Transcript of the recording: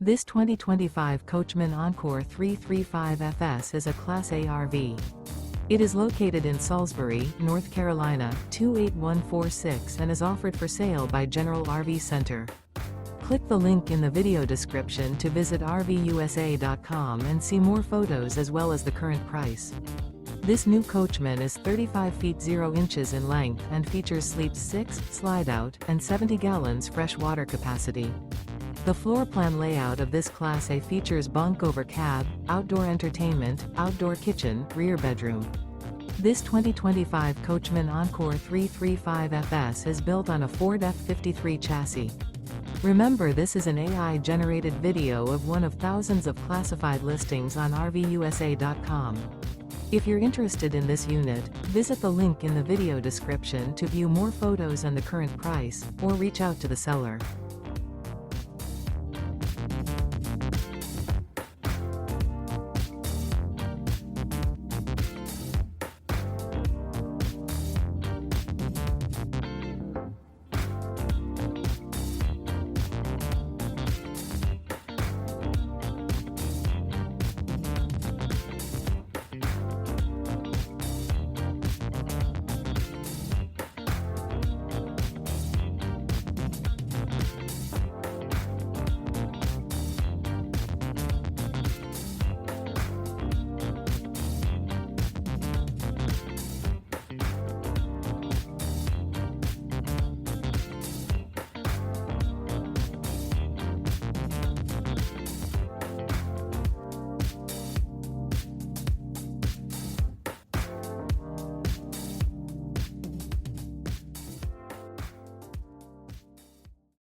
This 2025 Coachmen Encore 335FS is a Class A RV. It is located in Salisbury, North Carolina, 28146 and is offered for sale by General RV Center. Click the link in the video description to visit RVUSA.com and see more photos as well as the current price. This new Coachmen is 35 feet 0 inches in length and features sleeps 6, Slideout, and 70 gallons fresh water capacity. The floor plan layout of this Class A features bunk over cab, outdoor entertainment, outdoor kitchen, rear bedroom. This 2025 Coachmen Encore 335FS is built on a Ford F53 chassis. Remember, this is an AI-generated video of one of thousands of classified listings on RVUSA.com. If you're interested in this unit, visit the link in the video description to view more photos and the current price, or reach out to the seller.